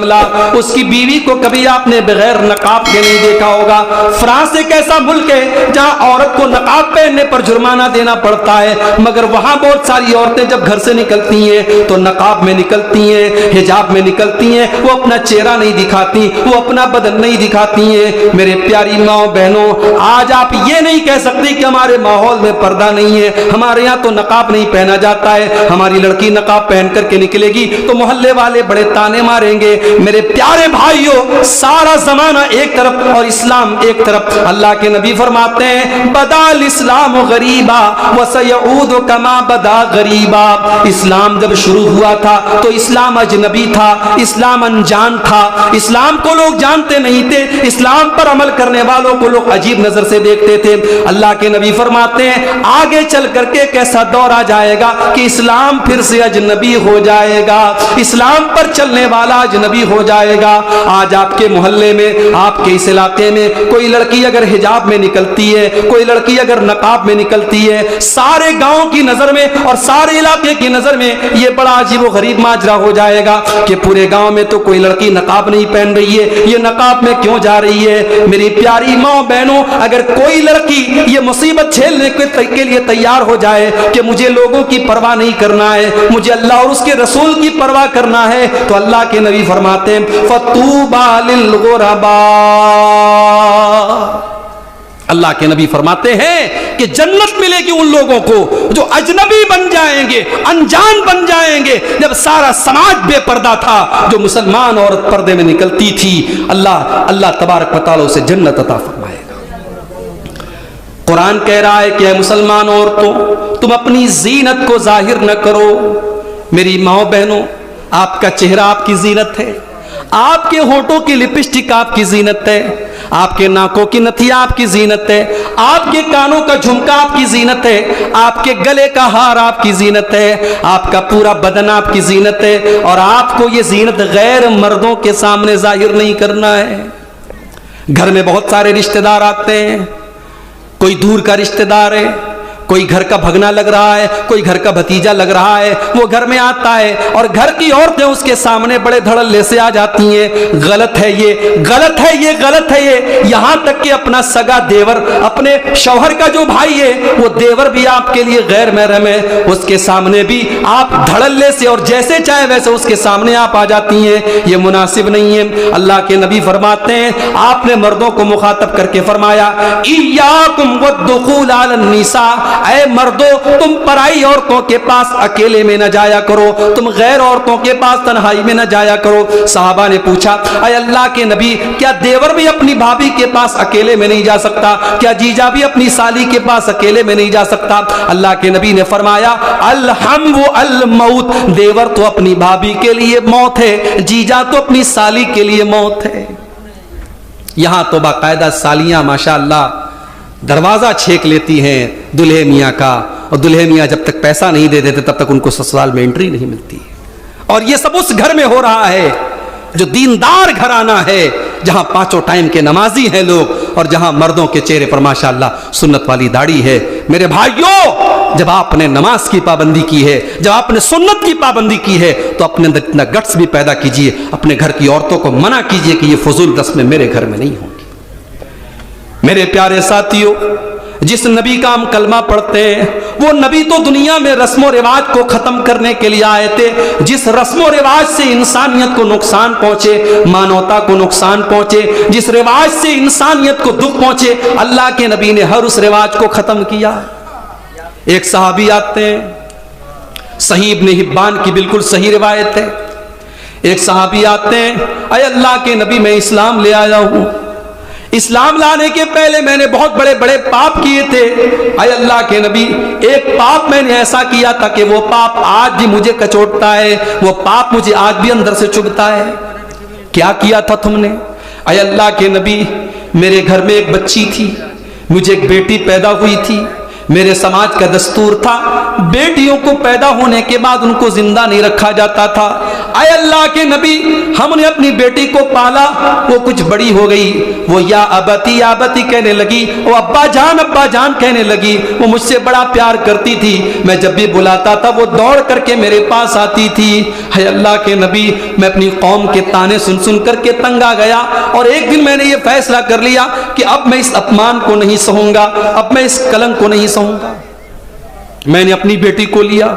اس کی بیوی کو کبھی آپ نے بغیر نقاب کے نہیں دیکھا ہوگا۔ فرانس ایک ایسا ملک ہے جہاں عورت کو نقاب پہننے پر جرمانہ دینا پڑتا ہے، مگر وہاں بہت ساری عورتیں جب گھر سے نکلتی ہیں تو نقاب میں نکلتی ہیں، حجاب میں نکلتی ہیں، وہ اپنا چہرہ نہیں دکھاتی، وہ اپنا بدن نہیں دکھاتی ہیں۔ میرے پیاری ماں بہنوں، آج آپ یہ نہیں کہہ سکتے کہ ہمارے ماحول میں پردہ نہیں ہے، ہمارے یہاں تو نقاب نہیں پہنا جاتا ہے، ہماری لڑکی نقاب پہن کر کے نکلے گی تو محلے والے بڑے تانے ماریں گے۔ میرے پیارے بھائیوں، سارا زمانہ ایک طرف اور اسلام ایک طرف۔ اللہ کے نبی فرماتے ہیں بدا الاسلام غریبا وسیعود کما بدا غریبا۔ اسلام جب شروع ہوا تھا تو اسلام اجنبی تھا، اسلام انجان تھا، اسلام کو لوگ جانتے نہیں تھے، اسلام پر عمل کرنے والوں کو لوگ عجیب نظر سے دیکھتے تھے۔ اللہ کے نبی فرماتے ہیں آگے چل کر کے ایک ایسا دور آ جائے گا کہ اسلام پھر سے اجنبی ہو جائے گا، اسلام پر چلنے والا اجنبی ہو جائے گا۔ آج آپ کے محلے میں، آپ کے اس علاقے میں کوئی لڑکی اگر حجاب میں نکلتی ہے، کوئی لڑکی اگر نقاب میں نکلتی ہے، سارے گاؤں کی نظر میں اور سارے علاقے کی نظر میں یہ بڑا عجیب و غریب ماجرا ہو جائے گا کہ پورے گاؤں میں تو کوئی لڑکی نقاب نہیں پہن رہی ہے، یہ نقاب میں کیوں جا رہی ہے؟ میری پیاری ماں بہنوں، اگر کوئی لڑکی یہ مصیبت جھیلنے کے لیے تیار ہو جائے کہ مجھے لوگوں کی پرواہ نہیں کرنا ہے، مجھے اللہ اور اس کے رسول کی پرواہ کرنا ہے، تو اللہ کے نبی فرماتے ہیں فَطُوبَى لِلْغُرَبَاءِ۔ اللہ کے نبی فرماتے ہیں کہ جنت ملے گی ان لوگوں کو جو اجنبی بن جائیں گے، انجان بن جائیں گے۔ جب سارا سماج بے پردہ تھا، جو مسلمان عورت پردے میں نکلتی تھی، اللہ تبارک و تعالیٰ اسے جنت عطا فرمائے گا۔ قرآن کہہ رہا ہے کہ اے مسلمان عورتوں، تم اپنی زینت کو ظاہر نہ کرو۔ میری ماں بہنوں، آپ کا چہرہ آپ کی زینت ہے، آپ کے ہونٹوں کی لپسٹک آپ کی زینت ہے، آپ کے ناکوں کی نتھیا آپ کی زینت ہے، آپ کے کانوں کا جھمکا آپ کی زینت ہے، آپ کے گلے کا ہار آپ کی زینت ہے، آپ کا پورا بدن آپ کی زینت ہے، اور آپ کو یہ زینت غیر مردوں کے سامنے ظاہر نہیں کرنا ہے۔ گھر میں بہت سارے رشتہ دار آتے ہیں، کوئی دور کا رشتہ دار ہے، کوئی گھر کا بھگنا لگ رہا ہے، کوئی گھر کا بھتیجا لگ رہا ہے، وہ گھر میں آتا ہے اور گھر کی عورتیں اس کے سامنے بڑے دھڑلے سے آ جاتی ہیں۔ غلط ہے یہ، غلط ہے یہ، غلط ہے یہ۔ یہاں تک کہ اپنا سگا دیور، اپنے شوہر کا جو بھائی ہے، وہ دیور بھی آپ کے لیے غیر محرم ہے، اس کے سامنے بھی آپ دھڑلے سے اور جیسے چاہے ویسے اس کے سامنے آپ آ جاتی ہیں، یہ مناسب نہیں ہے۔ اللہ کے نبی فرماتے ہیں، آپ نے مردوں کو مخاطب کر کے فرمایا ایاکم والدخول علی النساء، اے مردو تم پرائی عورتوں کے پاس اکیلے میں نہ جایا کرو، تم غیر عورتوں کے پاس تنہائی میں نہ جایا کرو۔ صحابہ نے پوچھا اے اللہ کے نبی، کیا دیور بھی اپنی بھابھی کے پاس اکیلے میں نہیں جا سکتا؟ کیا جیجا بھی اپنی سالی کے پاس اکیلے میں نہیں جا سکتا؟ اللہ کے نبی نے فرمایا الحم الموت، دیور تو اپنی بھابھی کے لیے موت ہے، جیجا تو اپنی سالی کے لیے موت ہے۔ یہاں تو باقاعدہ سالیاں ماشاءاللہ دروازہ چھیک لیتی ہیں دلہے میاں کا، اور دلہے میاں جب تک پیسہ نہیں دے دیتے تب تک ان کو سسرال میں انٹری نہیں ملتی، اور یہ سب اس گھر میں ہو رہا ہے جو دیندار گھرانہ ہے، جہاں پانچوں ٹائم کے نمازی ہیں لوگ، اور جہاں مردوں کے چہرے پر ماشاءاللہ سنت والی داڑھی ہے۔ میرے بھائیوں، جب آپ نے نماز کی پابندی کی ہے، جب آپ نے سنت کی پابندی کی ہے، تو اپنے اندر اتنا گٹس بھی پیدا کیجئے، اپنے گھر کی عورتوں کو منع کیجئے کہ یہ فضول رسمیں میرے گھر میں نہیں ہوں گی۔ میرے پیارے ساتھیوں، جس نبی کا ہم کلمہ پڑھتے ہیں، وہ نبی تو دنیا میں رسم و رواج کو ختم کرنے کے لیے آئے تھے۔ جس رسم و رواج سے انسانیت کو نقصان پہنچے، مانوتا کو نقصان پہنچے، جس رواج سے انسانیت کو دکھ پہنچے، اللہ کے نبی نے ہر اس رواج کو ختم کیا۔ ایک صحابی آتے ہیں، صحیح ابن حبان کی بالکل صحیح روایت ہے، ایک صحابی آتے ہیں اے اللہ کے نبی میں اسلام لے آیا ہوں، اسلام لانے کے پہلے میں نے بہت بڑے بڑے پاپ کیے تھے، اے اللہ کے نبی ایک پاپ میں نے ایسا کیا تھا کہ وہ پاپ آج بھی مجھے کچوٹتا ہے، وہ پاپ مجھے آج بھی اندر سے چبھتا ہے۔ کیا کیا تھا تم نے؟ اے اللہ کے نبی میرے گھر میں ایک بچی تھی، مجھے ایک بیٹی پیدا ہوئی تھی، میرے سماج کا دستور تھا بیٹیوں کو پیدا ہونے کے بعد ان کو زندہ نہیں رکھا جاتا تھا. اے اللہ کے نبی, ہم نے اپنی بیٹی کو پالا, وہ کچھ بڑی ہو گئی, وہ یا ابتی کہنے لگی, وہ ابا جان کہنے لگی. وہ مجھ سے بڑا پیار کرتی تھی, میں جب بھی بلاتا تھا وہ دوڑ کر کے میرے پاس آتی تھی. اے اللہ کے نبی, میں اپنی قوم کے طعنے سن کر کے تنگ آ گیا, اور ایک دن میں نے یہ فیصلہ کر لیا کہ اب میں اس اپمان کو نہیں سہوں گا, اب میں اس کلنک کو نہیں سہوں گا. میں نے اپنی بیٹی کو لیا,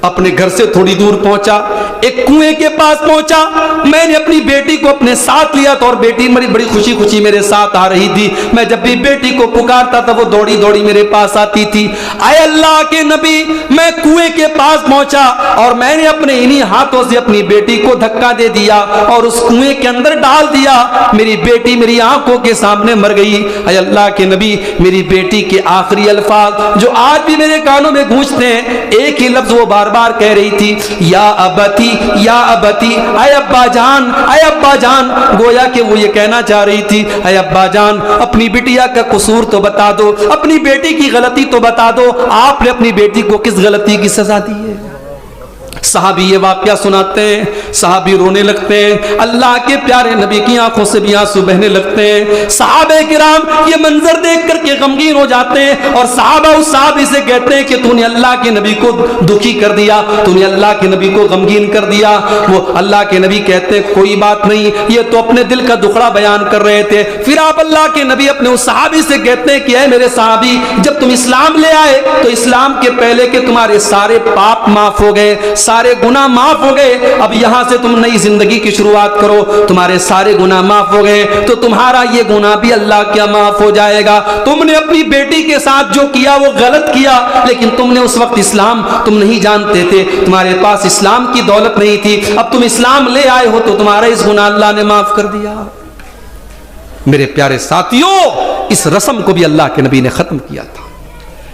اپنے گھر سے تھوڑی دور پہنچا, ایک کنویں کے پاس پہنچا, میں نے اپنی بیٹی کو اپنے ساتھ لیا تھا, اور بیٹی بڑی خوشی میرے ساتھ آ رہی تھی. میں جب بھی بیٹی کو پکارتا تھا وہ دوڑی میرے پاس آتی تھی. اے اللہ کے نبی, میں کنویں کے پاس پہنچا اور میں نے اپنے انہی ہاتھوں سے اپنی بیٹی کو دھکا دے دیا اور اس کنویں کے اندر ڈال دیا. میری بیٹی میری آنکھوں کے سامنے مر گئی. اے اللہ کے نبی, میری بیٹی کے آخری الفاظ جو آج بھی میرے کانوں میں گونجتے ہیں, ایک ہی لفظ وہ بار کہہ رہی تھی, یا ابتی, اے ابا جان. گویا کہ وہ یہ کہنا چاہ رہی تھی, اے ابا جان, اپنی بیٹیا کا قصور تو بتا دو, اپنی بیٹی کی غلطی تو بتا دو, آپ نے اپنی بیٹی کو کس غلطی کی سزا دی ہے. صحابی یہ واقعہ سناتے ہیں, صحابی رونے لگتے ہیں, اللہ کے پیارے نبی کی آنکھوں سے بھی آنسو بہنے لگتے ہیں. صحابہ کرام یہ منظر دیکھ کر کے غمگین ہو جاتے ہیں, اور صحابہ اس صحابی سے کہتے ہیں کہ تو نے اللہ کے نبی کو دکھی کر دیا, تو نے اللہ کے نبی کو غمگین کر دیا. وہ اللہ کے نبی کہتے ہیں کوئی بات نہیں, یہ تو اپنے دل کا دکھڑا بیان کر رہے تھے. پھر آپ اللہ کے نبی اپنے اس صحابی سے کہتے ہیں کہ اے میرے صحابی, جب تم اسلام لے آئے تو اسلام کے پہلے کہ تمہارے سارے پاپ معاف ہو گئے, سارے گناہ معاف ہو گئے, اب یہاں سے تم نئی زندگی کی شروعات کرو, تمہارے سارے گناہ معاف ہو گئے تو تمہارا یہ گناہ بھی اللہ کیا معاف ہو جائے گا. تم نے اپنی بیٹی کے ساتھ جو کیا وہ غلط کیا, لیکن تم نے اس وقت اسلام تم نہیں جانتے تھے, تمہارے پاس اسلام کی دولت نہیں تھی, اب تم اسلام لے آئے ہو تو تمہارا اس گناہ اللہ نے معاف کر دیا. میرے پیارے ساتھیوں, اس رسم کو بھی اللہ کے نبی نے ختم کیا تھا.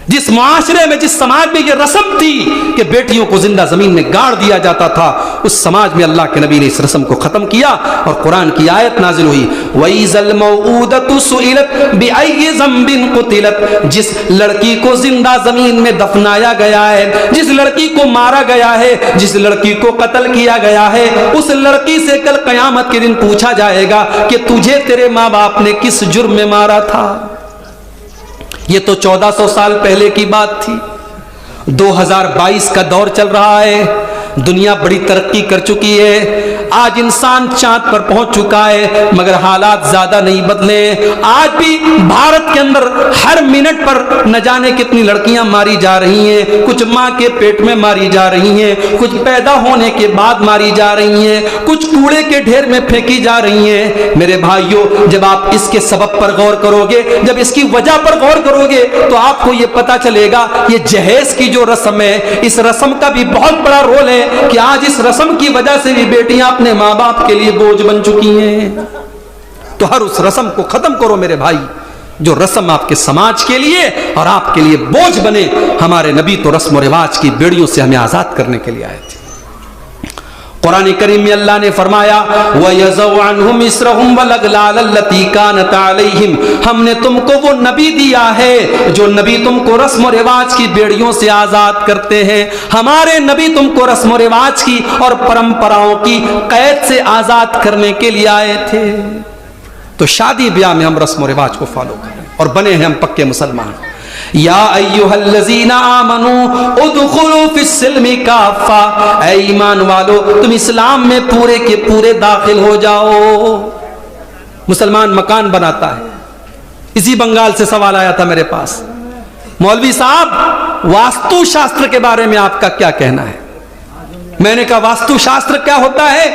جس معاشرے میں, جس سماج میں یہ رسم تھی کہ بیٹیوں کو زندہ زمین میں گاڑ دیا جاتا تھا, اس سماج میں اللہ کے نبی نے اس رسم کو ختم کیا, اور قرآن کی آیت نازل ہوئی, وَإِذَا الْمَوْءُودَةُ سُئِلَتْ بِأَيِّ ذَنبٍ قُتِلَتْ. جس لڑکی کو زندہ زمین میں دفنایا گیا ہے, جس لڑکی کو مارا گیا ہے, جس لڑکی کو قتل کیا گیا ہے, اس لڑکی سے کل قیامت کے دن پوچھا جائے گا کہ تجھے تیرے ماں باپ نے کس جرم میں مارا تھا. یہ تو 1400 سال پہلے کی بات تھی. 2022 کا دور چل رہا ہے, دنیا بڑی ترقی کر چکی ہے, آج انسان چاند پر پہنچ چکا ہے, مگر حالات زیادہ نہیں بدلے. آج بھی بھارت کے اندر ہر منٹ پر نہ جانے کتنی لڑکیاں ماری جا رہی ہیں, کچھ ماں کے پیٹ میں ماری جا رہی ہیں, کچھ پیدا ہونے کے بعد ماری جا رہی ہیں, کچھ کوڑے کے ڈھیر میں پھینکی جا رہی ہیں. میرے بھائیوں, جب آپ اس کے سبب پر غور کرو گے, جب اس کی وجہ پر غور کرو گے, تو آپ کو یہ پتا چلے گا یہ جہیز کی جو رسم ہے, اس رسم کا بھی بہت بڑا رول ہے کہ آج اس رسم کی وجہ سے بھی بیٹیاں اپنے ماں باپ کے لیے بوجھ بن چکی ہیں. تو ہر اس رسم کو ختم کرو میرے بھائی, جو رسم آپ کے سماج کے لیے اور آپ کے لیے بوجھ بنے. ہمارے نبی تو رسم و رواج کی بیڑیوں سے ہمیں آزاد کرنے کے لیے آئے تھے. قرآن کریم میں اللہ نے فرمایا, وَيَزَوْ عَنْهُمْ إِسْرَهُمْ وَالْأَغْلَالَ الَّتِي كَانَتْ عَلَيْهِمْ. ہم نے تم کو وہ نبی دیا ہے جو نبی تم کو رسم و رواج کی بیڑیوں سے آزاد کرتے ہیں. ہمارے نبی تم کو رسم و رواج کی اور پرمپراؤں کی قید سے آزاد کرنے کے لیے آئے تھے. تو شادی بیاہ میں ہم رسم و رواج کو فالو کریں اور بنے ہیں ہم پکے مسلمان. یا ایھا الذین آمنوا ادخلوا فی السلم کافہ. اے ایمان والو, تم اسلام میں پورے کے پورے داخل ہو جاؤ. مسلمان مکان بناتا ہے. اسی بنگال سے سوال آیا تھا میرے پاس, مولوی صاحب واستو شاستر کے بارے میں آپ کا کیا کہنا ہے. میں نے کہا واستو شاستر کیا ہوتا ہے؟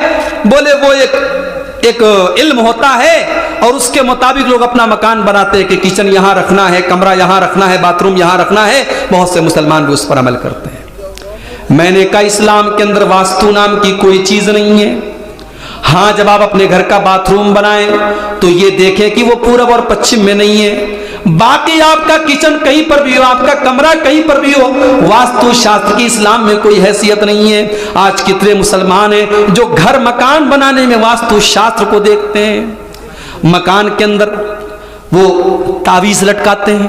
بولے وہ ایک علم ہوتا ہے اور اس کے مطابق لوگ اپنا مکان بناتے ہیں کہ کچن یہاں رکھنا ہے, کمرہ یہاں رکھنا ہے, باتھ روم یہاں رکھنا ہے. بہت سے مسلمان بھی اس پر عمل کرتے ہیں. میں نے کہا اسلام کے اندر واستو نام کی کوئی چیز نہیں ہے. ہاں, جب آپ اپنے گھر کا باتھ روم بنائیں تو یہ دیکھیں کہ وہ پورب اور پچھم میں نہیں ہے. باقی آپ کا کچن کہیں پر بھی ہو, آپ کا کمرہ کہیں پر بھی ہو, واستو شاستر کی اسلام میں کوئی حیثیت نہیں ہے. آج کتنے مسلمان ہیں جو گھر مکان بنانے میں واستو شاستر کو دیکھتے ہیں. مکان کے اندر وہ تعویذ لٹکاتے ہیں,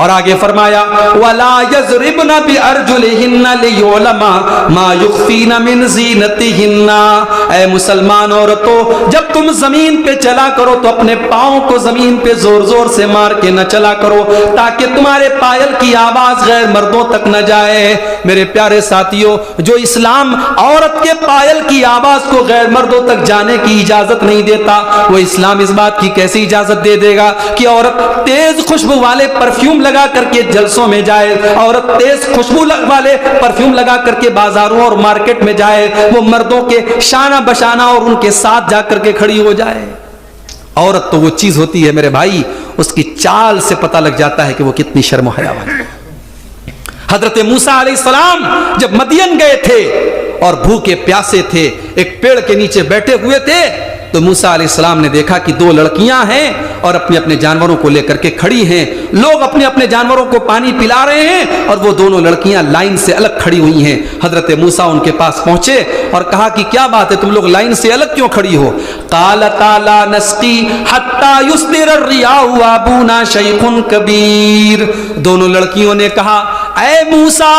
اور آگے فرمایا وَلَا يَضْرِبْنَ بِأَرْجُلِهِنَّ لِيُعْلَمَ مَا يُخْفِينَ مِنْ زِينَتِهِنَّ۔ اے مسلمان عورتوں، جب تم زمین پہ چلا کرو تو اپنے پاؤں کو زمین پہ زور زور سے مار کے نہ چلا کرو، تاکہ تمہارے پائل کی آواز غیر مردوں تک نہ جائے۔ میرے پیارے ساتھیوں، جو اسلام عورت کے پائل کی آواز کو غیر مردوں تک جانے کی اجازت نہیں دیتا، وہ اسلام اس بات کی کیسی اجازت دے دے گا کہ عورت تیز خوشبو والے پرفیوم لگا کر کے جلسوں میں جائے، عورت تیز خوشبو والے پرفیوم لگا کر کے بازاروں اور مارکیٹ میں جائے، وہ مردوں کے شانہ بشانہ اور ان کے ساتھ جا کر کے کھڑی ہو جائے؟ عورت تو وہ چیز ہوتی ہے میرے بھائی، اس کی چال سے پتہ لگ جاتا ہے کہ وہ کتنی شرم و حیا والی ہے۔ حضرت موسیٰ علیہ السلام جب مدین گئے تھے اور بھوکے پیاسے تھے، ایک پیڑ کے نیچے بیٹھے ہوئے تھے، تو موسیٰ علیہ السلام نے دیکھا کہ دو لڑکیاں ہیں اور اپنے اپنے جانوروں کو لے کر کے کھڑی ہیں، لوگ اپنے اپنے جانوروں کو پانی پلا رہے ہیں اور وہ دونوں لڑکیاں لائن سے الگ کھڑی ہوئی ہیں۔ حضرت موسیٰ ان کے پاس پہنچے اور کہا کہ کیا بات ہے، تم لوگ لائن سے الگ کیوں کھڑی ہو؟ قالتا لا نسقی حتی یصدر الرعاء وابونا شیخ کبیر۔ دونوں لڑکیوں نے کہا اے موسیٰ،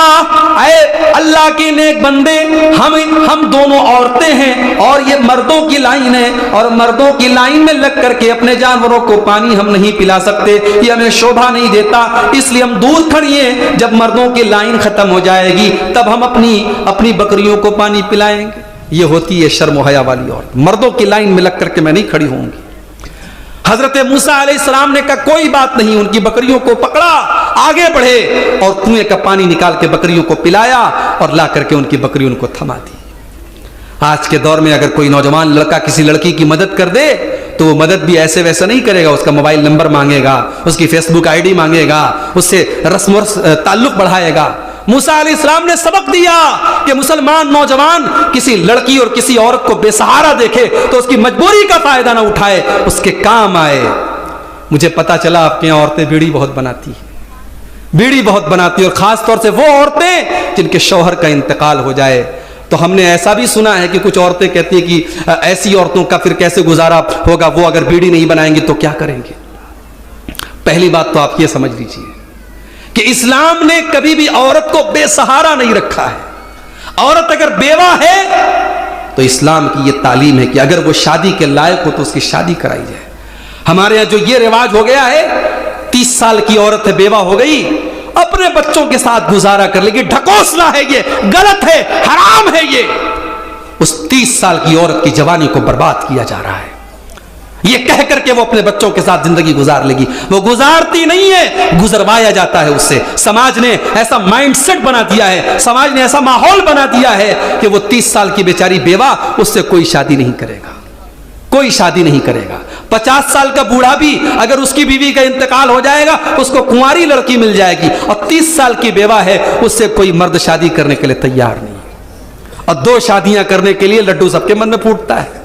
اے اللہ کے نیک بندے، ہم دونوں عورتیں ہیں اور یہ مردوں کی لائن ہے، اور مردوں کی لائن میں لگ کر کے اپنے جانوروں کو پانی ہم نہیں پلا سکتے، یہ ہمیں شوبھا نہیں دیتا، اس لیے ہم دور کھڑی ہیں، جب مردوں کی لائن ختم ہو جائے گی تب ہم اپنی بکریوں کو پانی پلائیں گے۔ یہ ہوتی ہے شرم و حیا والی عورت، مردوں کی لائن میں لگ کر کے میں نہیں کھڑی ہوں گی۔ حضرت موسیٰ علیہ السلام نے کہا کوئی بات نہیں، ان کی بکریوں کو پکڑا، آگے بڑھے اور کنویں کا پانی نکال کے بکریوں کو پلایا اور لا کر کے ان کی بکری ان کو تھما دی۔ آج کے دور میں اگر کوئی نوجوان لڑکا کسی لڑکی کی مدد کر دے تو وہ مدد بھی ایسے ویسے نہیں کرے گا، اس کا موبائل نمبر مانگے گا، اس کی فیس بک آئی ڈی مانگے گا، اس سے رسم و تعلق بڑھائے گا۔ موسیٰ علیہ السلام نے سبق دیا کہ مسلمان نوجوان کسی لڑکی اور کسی عورت کو بے سہارا دیکھے تو اس کی مجبوری کا فائدہ نہ اٹھائے، اس کے کام آئے۔ مجھے پتا چلا آپ کے یہاں عورتیں بیڑی بہت بناتی ہیں، بیڑی بہت بناتی، اور خاص طور سے وہ عورتیں جن کے شوہر کا انتقال ہو جائے۔ تو ہم نے ایسا بھی سنا ہے کہ کچھ عورتیں کہتی ہیں کہ ایسی عورتوں کا پھر کیسے گزارا ہوگا، وہ اگر بیڑی نہیں بنائیں گے تو کیا کریں گے؟ پہلی بات تو آپ یہ سمجھ لیجئے کہ اسلام نے کبھی بھی عورت کو بے سہارا نہیں رکھا ہے۔ عورت اگر بیوہ ہے تو اسلام کی یہ تعلیم ہے کہ اگر وہ شادی کے لائق ہو تو اس کی شادی کرائی جائے۔ ہمارے یہاں جو یہ رواج ہو گیا ہے، 30 سال کی عورت ہے، بیوہ ہو گئی، اپنے بچوں کے ساتھ گزارا کر لے گی، ڈھکوسلا ہے، یہ غلط ہے، حرام ہے۔ یہ اس 30 سال کی عورت کی جوانی کو برباد کیا جا رہا ہے، یہ کہہ کر کے وہ اپنے بچوں کے ساتھ زندگی گزار لے گی، وہ گزارتی نہیں ہے، گزروایا جاتا ہے اس سے۔ سماج نے ایسا مائنڈ سیٹ بنا دیا ہے، سماج نے ایسا ماحول بنا دیا ہے کہ وہ 30 سال کی بیچاری بیوہ، اس سے کوئی شادی نہیں کرے گا، کوئی شادی نہیں کرے گا۔ 50 سال کا بوڑھا بھی اگر اس کی بیوی کا انتقال ہو جائے گا اس کو کنواری لڑکی مل جائے گی، اور 30 سال کی بیوہ ہے، اس سے کوئی مرد شادی کرنے کے لیے تیار نہیں، اور 2 شادیاں کرنے کے لیے لڈو سب کے من میں پھوٹتا ہے۔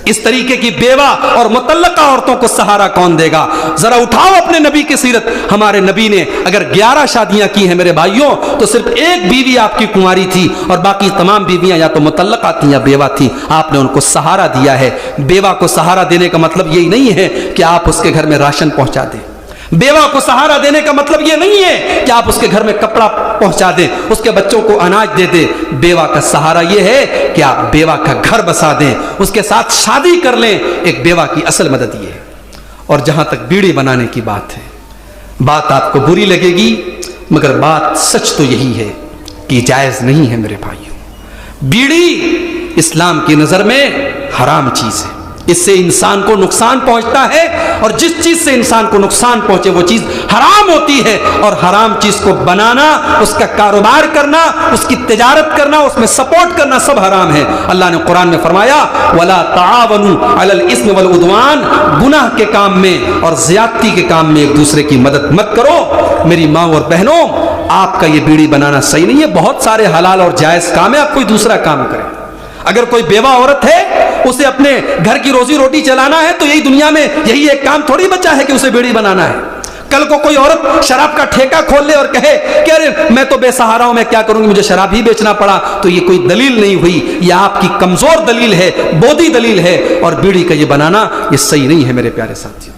اس طریقے کی بیوہ اور مطلقہ عورتوں کو سہارا کون دے گا؟ ذرا اٹھاؤ اپنے نبی کی سیرت۔ ہمارے نبی نے اگر 11 شادیاں کی ہیں میرے بھائیوں، تو صرف 1 بیوی آپ کی کنواری تھی اور باقی تمام بیویاں یا تو مطلقہ تھیں یا بیوہ تھیں۔ آپ نے ان کو سہارا دیا ہے۔ بیوہ کو سہارا دینے کا مطلب یہی نہیں ہے کہ آپ اس کے گھر میں راشن پہنچا دیں۔ بیوہ کو سہارا دینے کا مطلب یہ نہیں ہے کہ آپ اس کے گھر میں کپڑا پہنچا دیں، اس کے بچوں کو اناج دے دیں۔ بیوہ کا سہارا یہ ہے کہ آپ بیوہ کا گھر بسا دیں، اس کے ساتھ شادی کر لیں۔ ایک بیوہ کی اصل مدد یہ ہے۔ اور جہاں تک بیڑی بنانے کی بات ہے، بات آپ کو بری لگے گی مگر بات سچ تو یہی ہے کہ جائز نہیں ہے میرے بھائیوں۔ بیڑی اسلام کی نظر میں حرام چیز ہے، اس سے انسان کو نقصان پہنچتا ہے، اور جس چیز سے انسان کو نقصان پہنچے وہ چیز حرام ہوتی ہے، اور حرام چیز کو بنانا، اس کا کاروبار کرنا، اس کی تجارت کرنا، اس میں سپورٹ کرنا سب حرام ہے۔ اللہ نے قرآن میں فرمایا وَلَا تَعَاوَنُوا عَلَى الْإِثْمِ وَالْعُدْوَانِ، گناہ کے کام میں اور زیادتی کے کام میں ایک دوسرے کی مدد مت کرو۔ میری ماں اور بہنوں، آپ کا یہ بیڑی بنانا صحیح نہیں ہے، بہت سارے حلال اور جائز کام ہے، آپ کوئی دوسرا کام کریں۔ اگر کوئی بیوہ عورت ہے، اسے اپنے گھر کی روزی روٹی چلانا ہے، تو یہی دنیا میں یہی ایک کام تھوڑی بچا ہے کہ اسے بیڑی بنانا ہے۔ کل کو کوئی عورت شراب کا ٹھیکہ کھول لے اور کہے کہ ارے میں تو بے سہارا ہوں، میں کیا کروں گی، مجھے شراب ہی بیچنا پڑا، تو یہ کوئی دلیل نہیں ہوئی، یہ آپ کی کمزور دلیل ہے، بودی دلیل ہے، اور بیڑی کا یہ بنانا یہ صحیح نہیں ہے میرے پیارے ساتھیوں۔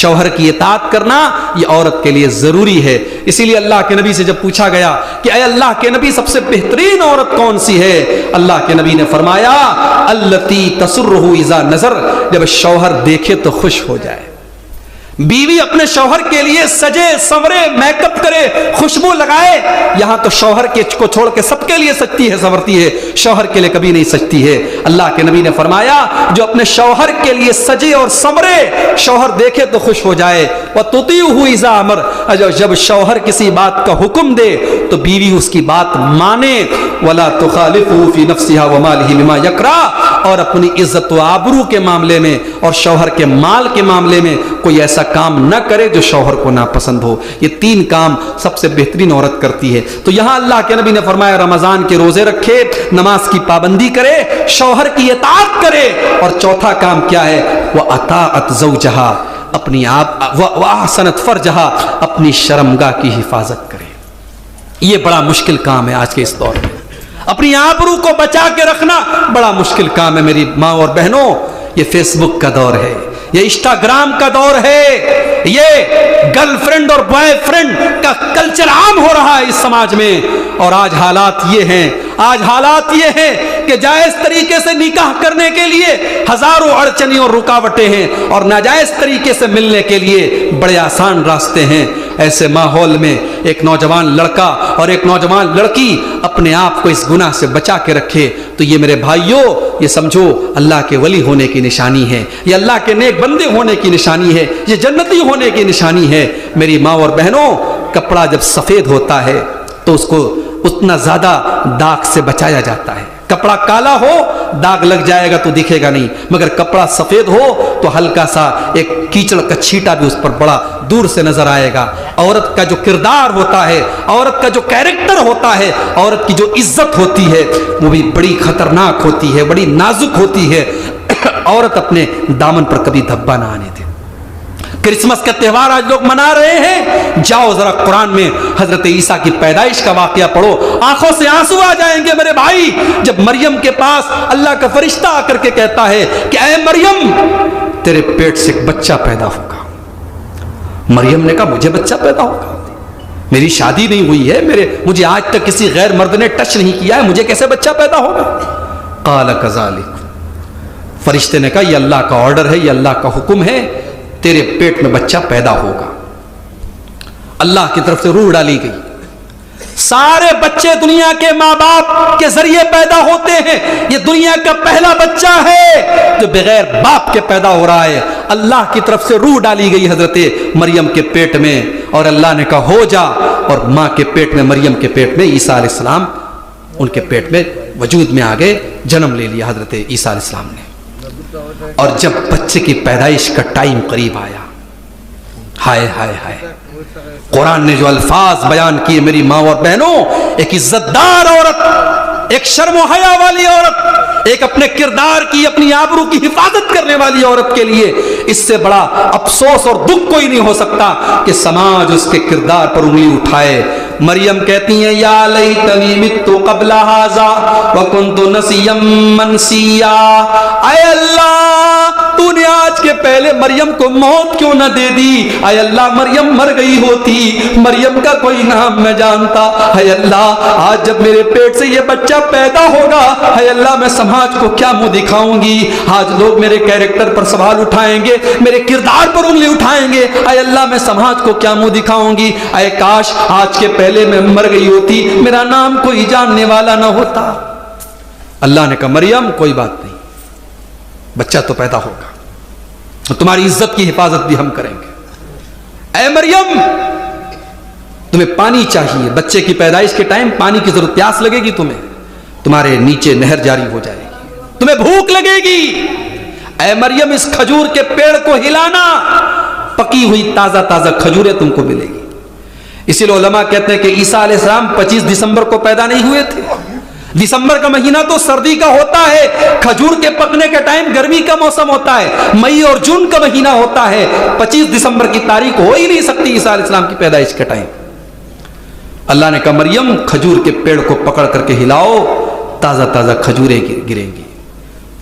شوہر کی اطاعت کرنا یہ عورت کے لیے ضروری ہے. اسی لیے اللہ کے نبی سے جب پوچھا گیا کہ اے اللہ کے نبی سب سے بہترین عورت کون سی ہے, اللہ کے نبی نے فرمایا التی تسرہ اذا نظر, جب شوہر دیکھے تو خوش ہو جائے. بیوی اپنے شوہر کے لیے سجے سنورے, میک اپ کرے, خوشبو لگائے. یہاں تو شوہر کو چھوڑ کے سب کے لیے سجتی ہے سنورتی ہے, شوہر کے لیے کبھی نہیں سجتی ہے. اللہ کے نبی نے فرمایا جو اپنے شوہر کے لیے سجے اور سنورے, شوہر دیکھے تو خوش ہو جائے. وَتُطِيعُهُ إِذَا أَمَرَ, جب شوہر کسی بات کا حکم دے تو بیوی اس کی بات مانے. وَلَا تُخَالِفُهُ فِي نَفْسِهَا وَمَالِهِ بِمَا يَكْرَهُ, اور اپنی عزت و آبرو کے معاملے میں اور شوہر کے مال کے معاملے میں کوئی ایسا کام نہ کرے جو شوہر کو ناپسند ہو. یہ 3 کام سب سے بہترین عورت کرتی ہے. تو یہاں اللہ کے نبی نے فرمایا رمضان کے روزے رکھے, نماز کی پابندی کرے, شوہر کی اطاعت کرے, اور چوتھا کام کیا ہے وَأَطَاعَتْ زَوْجَهَا, اپنی آپ وَأَحْسَنَتْ فَرْجَهَا, اپنی شرمگاہ کی حفاظت کرے. یہ بڑا مشکل کام ہے آج کے اس دور میں. اپنی آبرو کو بچا کے رکھنا بڑا مشکل کام ہے میری ماں اور بہنوں. یہ فیس بک کا دور ہے, یہ انسٹاگرام کا دور ہے, یہ گرل فرینڈ اور بوائے فرینڈ کا کلچر عام ہو رہا ہے اس سماج میں. اور آج حالات یہ ہیں کہ جائز طریقے سے نکاح کرنے کے لیے ہزاروں اڑچنیں اور رکاوٹیں ہیں, اور ناجائز طریقے سے ملنے کے لیے بڑے آسان راستے ہیں. ایسے ماحول میں ایک نوجوان لڑکا اور ایک نوجوان لڑکی اپنے آپ کو اس گناہ سے بچا کے رکھے تو یہ میرے بھائیوں یہ سمجھو اللہ کے ولی ہونے کی نشانی ہے, یہ اللہ کے نیک بندے ہونے کی نشانی ہے, یہ جنتی ہونے کی نشانی ہے. میری ماں اور بہنوں, کپڑا جب سفید ہوتا ہے تو اس کو اتنا زیادہ داغ سے بچایا جاتا ہے. کپڑا کالا ہو داغ لگ جائے گا تو دکھے گا نہیں, مگر کپڑا سفید ہو تو ہلکا سا ایک کیچڑ کا چھیٹا بھی اس پر بڑا دور سے نظر آئے گا. عورت کا جو کردار ہوتا ہے, عورت کا جو کیریکٹر ہوتا ہے, عورت کی جو عزت ہوتی ہے وہ بھی بڑی خطرناک ہوتی ہے, بڑی نازک ہوتی ہے. عورت اپنے دامن پر کبھی دھبا نہ آنے دے. کرسمس کا تہوار آج لوگ منا رہے ہیں, جاؤ ذرا قرآن میں حضرت عیسیٰ کی پیدائش کا واقعہ پڑھو, آنکھوں سے آنسو آ جائیں گے میرے بھائی. جب مریم کے پاس اللہ کا فرشتہ آ کر کے کہتا ہے کہ اے مریم تیرے پیٹ سے ایک بچہ پیدا ہوگا. مریم نے کہا مجھے بچہ پیدا ہوگا, میری شادی نہیں ہوئی ہے, مجھے آج تک کسی غیر مرد نے ٹچ نہیں کیا ہے, مجھے کیسے بچہ پیدا ہوگا. قال کذالک, فرشتے نے کہا یہ اللہ کا آرڈر ہے, یہ اللہ کا حکم ہے, تیرے پیٹ میں بچہ پیدا ہوگا. اللہ کی طرف سے روح ڈالی گئی. سارے بچے دنیا کے ماں باپ کے ذریعے پیدا ہوتے ہیں, یہ دنیا کا پہلا بچہ ہے جو بغیر باپ کے پیدا ہو رہا ہے. اللہ کی طرف سے روح ڈالی گئی حضرت مریم کے پیٹ میں, اور اللہ نے کہا ہو جا, اور ماں کے پیٹ میں مریم کے پیٹ میں عیسیٰ علیہ السلام ان کے پیٹ میں وجود میں آ گئے, جنم لے لیا حضرت عیسیٰ علیہ السلام نے. اور جب بچے کی پیدائش کا ٹائم قریب آیا, ہائے ہائے ہائے, قرآن نے جو الفاظ بیان کیے میری ماں اور بہنوں, ایک عزت دار عورت, ایک شرم و حیا والی عورت, ایک اپنے کردار کی اپنی آبرو کی حفاظت کرنے والی عورت کے لیے اس سے بڑا افسوس اور دکھ کوئی نہیں ہو سکتا کہ سماج اس کے کردار پر انگلی اٹھائے. مریم کہتی ہیں یا لیتنی مت قبل ھذا وکنت نسیا منسیا, اے اللہ تو نے آج کے پہلے مریم کو موت کیوں نہ دے دی, اے اللہ مریم مر گئی ہوتی, مریم کا کوئی نام میں جانتا, اے اللہ آج جب میرے پیٹ سے یہ بچہ پیدا ہوگا, اے اللہ میں سماج کو کیا منہ دکھاؤں گی, آج لوگ میرے کیریکٹر پر سوال اٹھائیں گے, میرے کردار پر انگلی اٹھائیں گے, اے اللہ میں سماج کو کیا منہ دکھاؤں گی, اے کاش آج کے پہلے میں مر گئی ہوتی, میرا نام کوئی جاننے والا نہ ہوتا. اللہ نے کہا مریم کوئی بات نہیں, بچہ تو پیدا ہوگا, تمہاری عزت کی حفاظت بھی ہم کریں گے. اے مریم تمہیں پانی چاہیے, بچے کی پیدائش کے ٹائم پانی کی ضرورت, پیاس لگے گی تمہیں, تمہارے نیچے نہر جاری ہو جائے گی, تمہیں بھوک لگے گی. اے مریم اس کھجور کے پیڑ کو ہلانا, پکی ہوئی تازہ تازہ کھجوریں تم کو ملے گی. اسی لیے علماء کہتے ہیں کہ عیسیٰ علیہ السلام 25 دسمبر کو پیدا نہیں ہوئے تھے. دسمبر کا مہینہ تو سردی کا ہوتا ہے, کھجور کے پکنے کا ٹائم گرمی کا موسم ہوتا ہے, مئی اور جون کا مہینہ ہوتا ہے. 25 دسمبر کی تاریخ ہو ہی نہیں سکتی عیسیٰ علیہ السلام کی پیدائش کا ٹائم. اللہ نے کہا مریم کھجور کے پیڑ کو پکڑ کر کے ہلاؤ, تازہ تازہ کھجوریں گریں گی.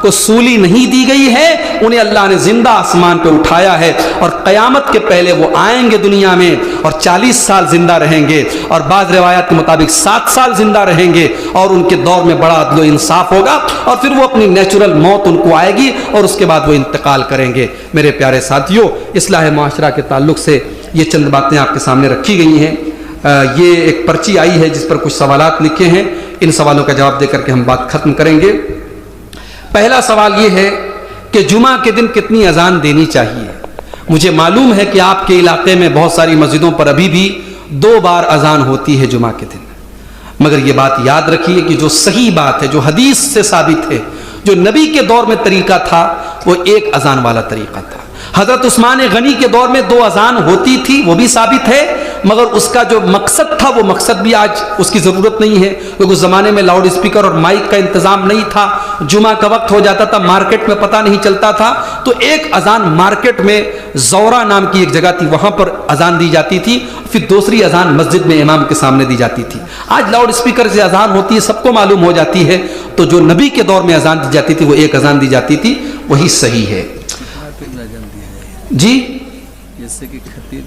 کو سولی نہیں دی گئی ہے، انہیں اللہ نے زندہ آسمان پہ اٹھایا ہے، اور قیامت کے پہلے وہ آئیں گے دنیا میں اور 40 سال زندہ رہیں گے، اور بعض روایات کے مطابق 7 سال زندہ رہیں گے، اور ان کے دور میں بڑا عدل و انصاف ہوگا، اور پھر وہ اپنی نیچرل موت ان کو آئے گی، اور اس کے بعد وہ انتقال کریں گے۔ میرے پیارے ساتھیوں، اصلاح معاشرہ کے تعلق سے یہ چند باتیں آپ کے سامنے رکھی گئی ہیں۔ یہ ایک پرچی آئی ہے جس پر کچھ سوالات لکھے ہیں، ان سوالوں کا جواب دے کر کے ہم بات ختم کریں گے۔ پہلا سوال یہ ہے کہ جمعہ کے دن کتنی اذان دینی چاہیے؟ مجھے معلوم ہے کہ آپ کے علاقے میں بہت ساری مسجدوں پر ابھی بھی 2 بار اذان ہوتی ہے جمعہ کے دن، مگر یہ بات یاد رکھیے کہ جو صحیح بات ہے، جو حدیث سے ثابت ہے، جو نبی کے دور میں طریقہ تھا، وہ ایک اذان والا طریقہ تھا۔ حضرت عثمان غنی کے دور میں 2 اذان ہوتی تھی، وہ بھی ثابت ہے، مگر اس کا جو مقصد تھا وہ مقصد بھی آج اس کی ضرورت نہیں ہے، کیونکہ اس زمانے میں لاؤڈ اسپیکر اور مائک کا انتظام نہیں تھا، جمعہ کا وقت ہو جاتا تھا، مارکیٹ میں پتہ نہیں چلتا تھا، تو ایک اذان مارکیٹ میں زورا نام کی ایک جگہ تھی، وہاں پر اذان دی جاتی تھی، پھر دوسری اذان مسجد میں امام کے سامنے دی جاتی تھی۔ آج لاؤڈ اسپیکر سے اذان ہوتی ہے، سب کو معلوم ہو جاتی ہے، تو جو نبی کے دور میں اذان دی جاتی تھی وہ ایک اذان دی جاتی تھی، وہی صحیح ہے۔ جی جیسے کہ خطیب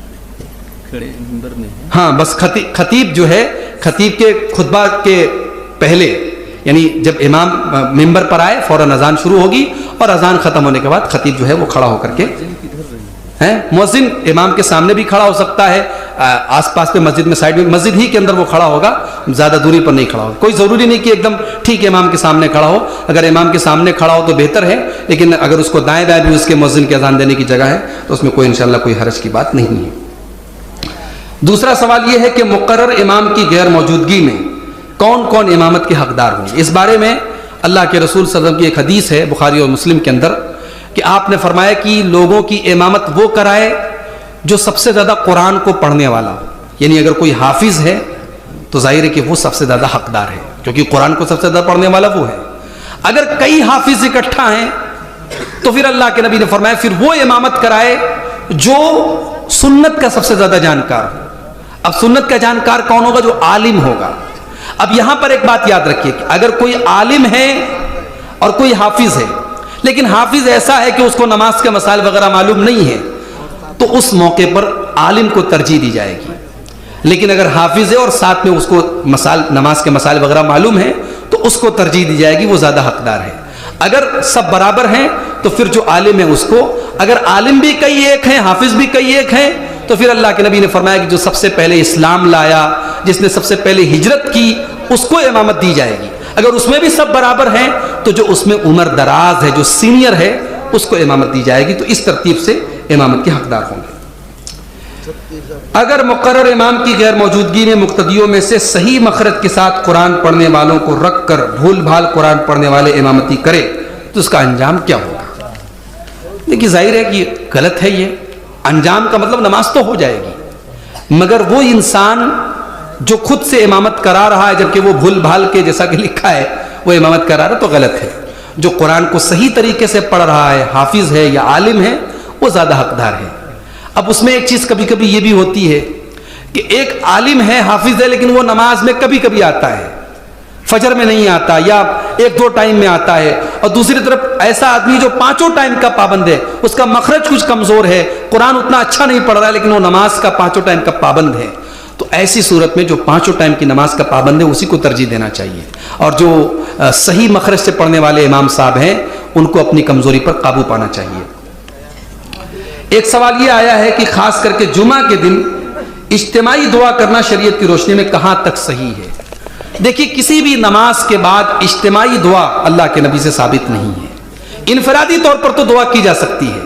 کھڑے منبر میں، ہاں، بس خطیب جو ہے، خطیب کے خطبہ کے پہلے، یعنی جب امام منبر پر آئے فوراً اذان شروع ہوگی، اور اذان ختم ہونے کے بعد خطیب جو ہے وہ کھڑا ہو کر کے مؤذن امام کے سامنے بھی کھڑا ہو سکتا ہے، آس پاس پہ مسجد میں سائڈ میں، مسجد ہی کے اندر وہ کھڑا ہوگا، زیادہ دوری پر نہیں کھڑا ہوگا۔ کوئی ضروری نہیں کہ ایک دم ٹھیک امام کے سامنے کھڑا ہو، اگر امام کے سامنے کھڑا ہو تو بہتر ہے، لیکن اگر اس کو دائیں بائیں بھی اس کے مؤذن کی اذان دینے کی جگہ ہے تو اس میں کوئی انشاءاللہ کوئی حرج کی بات نہیں ہے۔ دوسرا سوال یہ ہے کہ مقرر امام کی غیر موجودگی میں کون کون امامت کے حقدار ہوں گے؟ اس بارے میں اللہ کے رسول صلی اللہ علیہ وسلم کی ایک حدیث ہے بخاری اور مسلم کے اندر، کہ آپ نے فرمایا کہ لوگوں کی امامت وہ کرائے جو سب سے زیادہ قرآن کو پڑھنے والا ہو، یعنی اگر کوئی حافظ ہے تو ظاہر ہے کہ وہ سب سے زیادہ حقدار ہے، کیونکہ قرآن کو سب سے زیادہ پڑھنے والا وہ ہے۔ اگر کئی حافظ اکٹھا ہیں تو پھر اللہ کے نبی نے فرمایا پھر وہ امامت کرائے جو سنت کا سب سے زیادہ جانکار ہو۔ اب سنت کا جانکار کون ہوگا؟ جو عالم ہوگا۔ اب یہاں پر ایک بات یاد رکھیے کہ اگر کوئی عالم ہے اور کوئی حافظ ہے، لیکن حافظ ایسا ہے کہ اس کو نماز کے مسائل وغیرہ معلوم نہیں ہے، تو اس موقع پر عالم کو ترجیح دی جائے گی، لیکن اگر حافظ ہے اور ساتھ میں اس کو نماز کے مسائل وغیرہ معلوم ہے تو اس کو ترجیح دی جائے گی، وہ زیادہ حقدار ہے۔ اگر سب برابر ہیں تو پھر جو عالم ہے اس کو، اگر عالم بھی کئی ایک ہیں، حافظ بھی کئی ایک ہیں، تو پھر اللہ کے نبی نے فرمایا کہ جو سب سے پہلے اسلام لایا، جس نے سب سے پہلے ہجرت کی، اس کو امامت دی جائے گی۔ اگر اس میں بھی سب برابر ہیں تو جو اس میں عمر دراز ہے، جو سینئر ہے، اس کو امامت دی جائے گی۔ تو اس ترتیب سے امامت کے حقدار ہوں گے۔ اگر مقرر امام کی غیر موجودگی میں مقتدیوں میں سے صحیح مخرج کے ساتھ قرآن پڑھنے والوں کو رکھ کر بھول بھال قرآن پڑھنے والے امامتی کرے تو اس کا انجام کیا ہوگا؟ دیکھیے ظاہر ہے کہ غلط ہے، یہ انجام کا مطلب نماز تو ہو جائے گی، مگر وہ انسان جو خود سے امامت کرا رہا ہے جبکہ وہ بھول بھال کے، جیسا کہ لکھا ہے، وہ امامت کرا رہا تو غلط ہے۔ جو قرآن کو صحیح طریقے سے پڑھ رہا ہے، حافظ ہے یا عالم ہے، وہ زیادہ حقدار ہے۔ اب اس میں ایک چیز کبھی کبھی یہ بھی ہوتی ہے کہ ایک عالم ہے، حافظ ہے، لیکن وہ نماز میں کبھی کبھی آتا ہے، فجر میں نہیں آتا یا 1-2 ٹائم میں آتا ہے، اور دوسری طرف ایسا آدمی جو 5 ٹائم کا پابند ہے، اس کا مخرج کچھ کمزور ہے، قرآن اتنا اچھا نہیں پڑھ رہا ہے، لیکن وہ نماز کا 5 ٹائم کا پابند ہے، تو ایسی صورت میں جو 5 ٹائم کی نماز کا پابند ہے اسی کو ترجیح دینا چاہیے، اور جو صحیح مخرج سے پڑھنے والے امام صاحب ہیں ان کو اپنی کمزوری پر قابو پانا چاہیے۔ ایک سوال یہ آیا ہے کہ خاص کر کے جمعہ کے دن اجتماعی دعا کرنا شریعت کی روشنی میں کہاں تک صحیح ہے؟ دیکھیے کسی بھی نماز کے بعد اجتماعی دعا اللہ کے نبی سے ثابت نہیں ہے۔ انفرادی طور پر تو دعا کی جا سکتی ہے،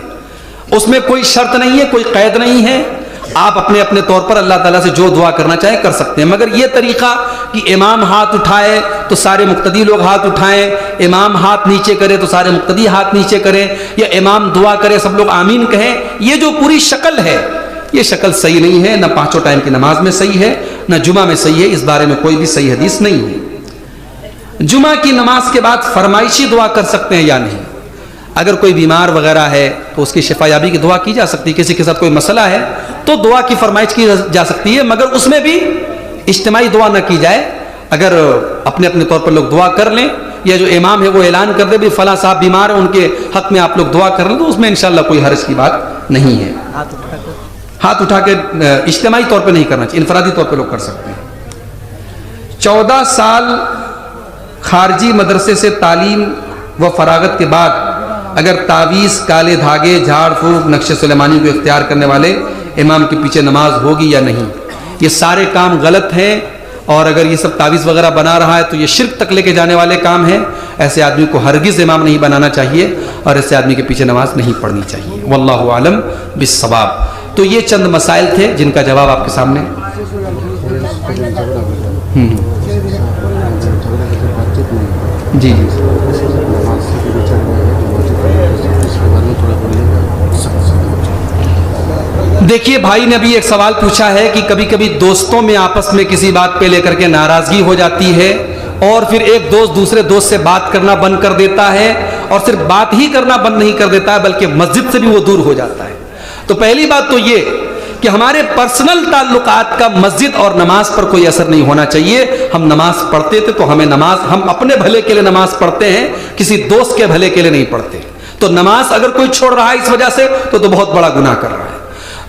اس میں کوئی شرط نہیں ہے، کوئی قید نہیں ہے، آپ اپنے اپنے طور پر اللہ تعالیٰ سے جو دعا کرنا چاہیں کر سکتے ہیں، مگر یہ طریقہ کہ امام ہاتھ اٹھائے تو سارے مقتدی لوگ ہاتھ اٹھائیں، امام ہاتھ نیچے کرے تو سارے مقتدی ہاتھ نیچے کریں، یا امام دعا کرے سب لوگ آمین کہیں، یہ جو پوری شکل ہے یہ شکل صحیح نہیں ہے، نہ 5 ٹائم کی نماز میں صحیح ہے، نہ جمعہ میں صحیح ہے، اس بارے میں کوئی بھی صحیح حدیث نہیں ہے۔ جمعہ کی نماز کے بعد فرمائشی دعا کر سکتے ہیں یا نہیں؟ اگر کوئی بیمار وغیرہ ہے تو اس کی شفا یابی کی دعا کی جا سکتی ہے، کسی کے ساتھ کوئی مسئلہ ہے تو دعا کی فرمائش کی جا سکتی ہے، مگر اس میں بھی اجتماعی دعا نہ کی جائے۔ اگر اپنے اپنے طور پر لوگ دعا کر لیں یا جو امام ہے وہ اعلان کر دے بھی فلاں صاحب بیمار ہیں، ان کے حق میں آپ لوگ دعا کر لیں، تو اس میں انشاءاللہ کوئی حرج کی بات نہیں ہے. ہاتھ اٹھا کے اجتماعی طور پہ نہیں کرنا چاہیے، انفرادی طور پہ لوگ کر سکتے ہیں. 14 سال خارجی مدرسے سے تعلیم و فراغت کے بعد اگر تعویذ، کالے دھاگے، جھاڑ پھونک، نقش سلیمانی کو اختیار کرنے والے امام کے پیچھے نماز ہوگی یا نہیں؟ یہ سارے کام غلط ہیں، اور اگر یہ سب تعویذ وغیرہ بنا رہا ہے تو یہ شرک تک لے کے جانے والے کام ہیں. ایسے آدمی کو ہرگز امام نہیں بنانا چاہیے اور ایسے آدمی کے پیچھے نماز نہیں پڑھنی چاہیے. واللہ عالم بالصواب. تو یہ چند مسائل تھے جن کا جواب آپ کے سامنے. جی جی دیکھیے، بھائی نے ابھی ایک سوال پوچھا ہے کہ کبھی کبھی دوستوں میں آپس میں کسی بات پہ لے کر کے ناراضگی ہو جاتی ہے اور پھر ایک دوست دوسرے دوست سے بات کرنا بند کر دیتا ہے، اور صرف بات ہی کرنا بند نہیں کر دیتا ہے بلکہ مسجد سے بھی وہ دور ہو جاتا ہے. تو پہلی بات تو یہ کہ ہمارے پرسنل تعلقات کا مسجد اور نماز پر کوئی اثر نہیں ہونا چاہیے. ہم نماز پڑھتے تھے تو ہم اپنے بھلے کے لیے نماز پڑھتے ہیں، کسی دوست کے بھلے کے لیے نہیں پڑھتے. تو نماز اگر کوئی چھوڑ رہا ہے اس وجہ سے تو بہت بڑا گناہ کر رہا ہے.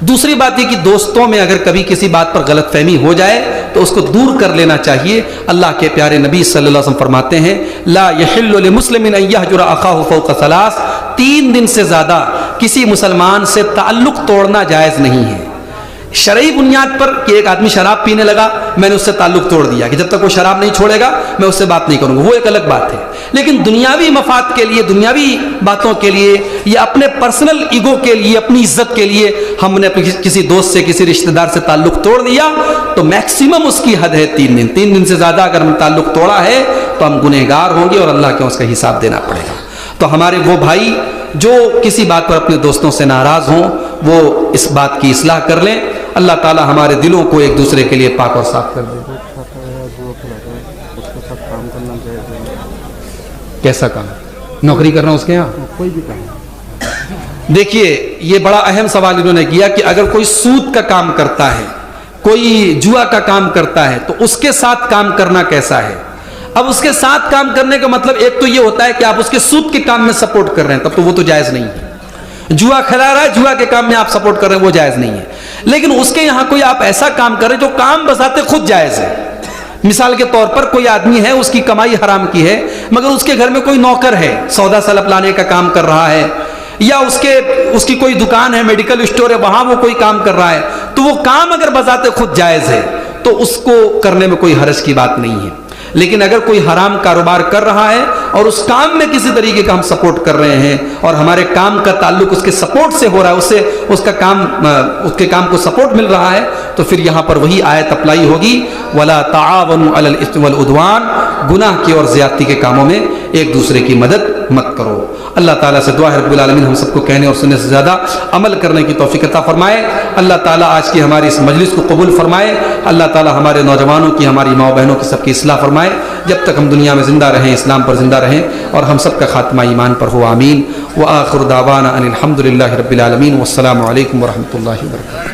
دوسری بات یہ کہ دوستوں میں اگر کبھی کسی بات پر غلط فہمی ہو جائے تو اس کو دور کر لینا چاہیے. اللہ کے پیارے نبی صلی اللہ علیہ وسلم فرماتے ہیں لا يحل لمسلم ان يهجر اخاه فوق 3. 3 دن سے زیادہ کسی مسلمان سے تعلق توڑنا جائز نہیں ہے. شرعی بنیاد پر کہ ایک آدمی شراب پینے لگا، میں نے اس سے تعلق توڑ دیا کہ جب تک وہ شراب نہیں چھوڑے گا میں اس سے بات نہیں کروں گا، وہ ایک الگ بات ہے. لیکن دنیاوی مفاد کے لیے، دنیاوی باتوں کے لیے یا اپنے پرسنل ایگو کے لیے، اپنی عزت کے لیے ہم نے کسی دوست سے، کسی رشتہ دار سے تعلق توڑ دیا تو میکسیمم اس کی حد ہے 3 دن. 3 دن سے زیادہ اگر ہم نے تعلق توڑا ہے تو ہم گنہگار ہوں گے اور اللہ کے اس کا حساب دینا پڑے گا. تو ہمارے وہ بھائی جو کسی بات پر اپنے دوستوں سے ناراض ہوں وہ اس بات کی اصلاح کر لیں. اللہ تعالی ہمارے دلوں کو ایک دوسرے کے لیے پاک اور صاف کر دے. کیسا کام؟ نوکری کرنا اس کے یہاں کوئی بھی کام. دیکھیے یہ بڑا اہم سوال انہوں نے کیا کہ اگر کوئی سود کا کام کرتا ہے، کوئی جوا کا کام کرتا ہے تو اس کے ساتھ کام کرنا کیسا ہے؟ اب اس کے ساتھ کام کرنے کا مطلب ایک تو یہ ہوتا ہے کہ آپ اس کے سود کے کام میں سپورٹ کر رہے ہیں، تب تو وہ تو جائز نہیں ہے. جوا کھلا رہا ہے، جوا کے کام میں آپ سپورٹ کر رہے ہیں، وہ جائز نہیں ہے. لیکن اس کے یہاں کوئی آپ ایسا کام کر رہے ہیں جو کام بذات خود جائز ہے. مثال کے طور پر کوئی آدمی ہے، اس کی کمائی حرام کی ہے مگر اس کے گھر میں کوئی نوکر ہے، سودا سلپ لانے کا کام کر رہا ہے، یا اس کی کوئی دکان ہے، میڈیکل اسٹور ہے، وہاں وہ کوئی کام کر رہا ہے، تو وہ کام اگر بذات خود جائز ہے تو اس کو کرنے میں کوئی حرج کی بات نہیں ہے. لیکن اگر کوئی حرام کاروبار کر رہا ہے اور اس کام میں کسی طریقے کا ہم سپورٹ کر رہے ہیں اور ہمارے کام کا تعلق اس کے سپورٹ سے ہو رہا ہے، اس کے کام کو سپورٹ مل رہا ہے، تو پھر یہاں پر وہی آیت اپلائی ہوگی وَلَا تَعَاوَنُوا عَلَى الْإِثْمِ وَالْعُدْوَانِ. گناہ کی اور زیادتی کے کاموں میں ایک دوسرے کی مدد مت کرو. اللہ تعالیٰ سے دعا ہے رب العالمین ہم سب کو کہنے اور سننے سے زیادہ عمل کرنے کی توفیق عطا فرمائے. اللہ تعالیٰ آج کی ہماری اس مجلس کو قبول فرمائے. اللہ تعالیٰ ہمارے نوجوانوں کی، ہماری ماں بہنوں کی سب کی اصلاح فرمائے. جب تک ہم دنیا میں زندہ رہیں اسلام پر زندہ رہیں اور ہم سب کا خاتمہ ایمان پر ہو. آمین. وآخر دعوانا ان الحمد للہ رب العالمین. والسلام علیکم ورحمۃ اللہ وبرکاتہ.